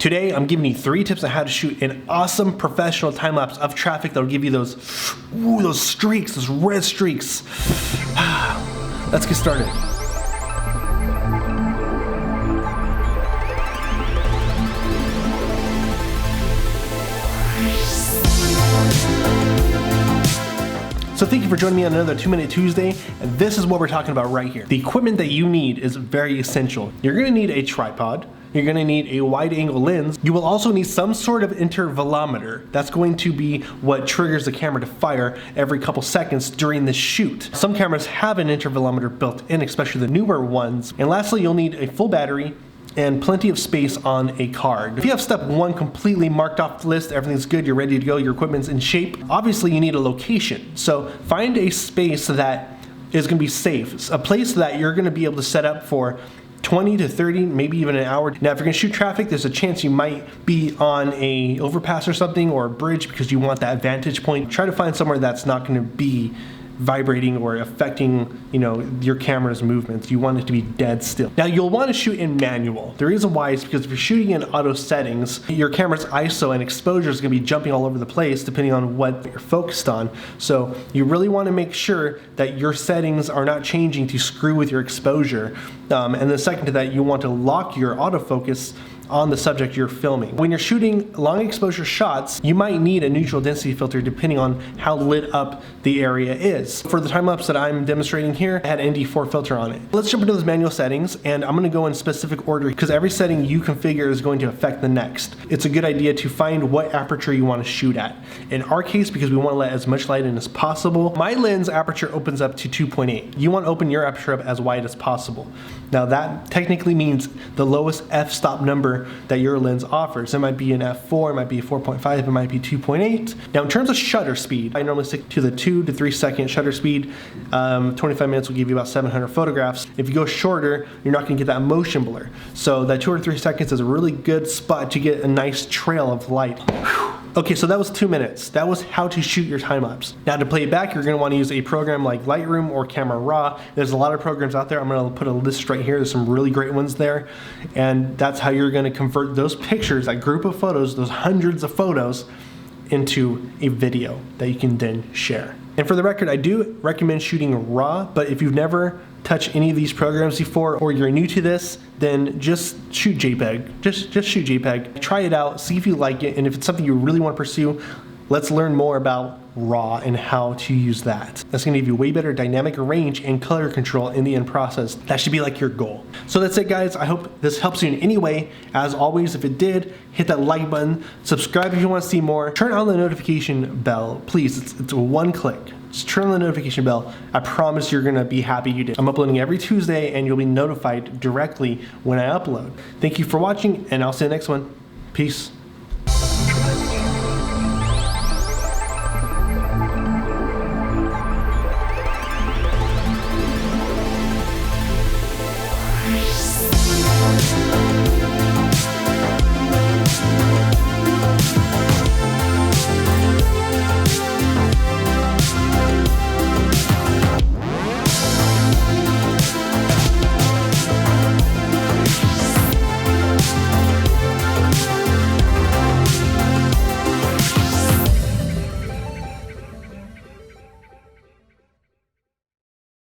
Today, I'm giving you 3 tips on how to shoot an awesome professional time-lapse of traffic that'll give you those streaks, those red streaks. Let's get started. So thank you for joining me on another 2-Minute Tuesday, and this is what we're talking about right here. The equipment that you need is very essential. You're gonna need a tripod, you're gonna need a wide angle lens, you will also need some sort of intervalometer. That's going to be what triggers the camera to fire every couple seconds during the shoot. Some cameras have an intervalometer built in, especially the newer ones. And lastly, you'll need a full battery and plenty of space on a card. If you have step 1 completely marked off the list, everything's good, you're ready to go, your equipment's in shape, obviously you need a location. So find a space that is gonna be safe, a place that you're gonna be able to set up for 20 to 30, maybe even an hour. Now, if you're gonna shoot traffic, there's a chance you might be on a overpass or something, or a bridge, because you want that vantage point. Try to find somewhere that's not gonna be vibrating or affecting, your camera's movements. You want it to be dead still. Now, you'll want to shoot in manual. The reason why is because if you're shooting in auto settings, your camera's ISO and exposure is going to be jumping all over the place depending on what you're focused on. So you really want to make sure that your settings are not changing to screw with your exposure. And the second to that, you want to lock your autofocus on the subject you're filming. When you're shooting long exposure shots, you might need a neutral density filter depending on how lit up the area is. For the time lapse that I'm demonstrating here, I had an ND4 filter on it. Let's jump into those manual settings, and I'm gonna go in specific order because every setting you configure is going to affect the next. It's a good idea to find what aperture you want to shoot at. In our case, because we want to let as much light in as possible, my lens aperture opens up to 2.8. You want to open your aperture up as wide as possible. Now that technically means the lowest f-stop number that your lens offers. It might be an f4, it might be a 4.5, it might be 2.8. Now in terms of shutter speed, I normally stick to the 2 to 3 second shutter speed. 25 minutes will give you about 700 photographs. If you go shorter, you're not gonna get that motion blur. So that 2 or 3 seconds is a really good spot to get a nice trail of light. Okay, so that was 2 minutes. That was how to shoot your time lapse. Now to play it back, you're gonna wanna use a program like Lightroom or Camera Raw. There's a lot of programs out there. I'm gonna put a list right here. There's some really great ones there. And that's how you're gonna convert those pictures, that group of photos, those hundreds of photos, into a video that you can then share. And for the record, I do recommend shooting RAW, but if you've never touched any of these programs before, or you're new to this, then just shoot JPEG. Just shoot JPEG. Try it out, see if you like it, and if it's something you really want to pursue, let's learn more about RAW and how to use that. That's gonna give you way better dynamic range and color control in the end process. That should be like your goal. So that's it, guys. I hope this helps you in any way. As always, if it did, hit that like button, subscribe if you want to see more, turn on the notification bell. Please, it's one click. Just turn on the notification bell. I promise you're gonna be happy you did. I'm uploading every Tuesday and you'll be notified directly when I upload. Thank you for watching, and I'll see you in the next one. Peace.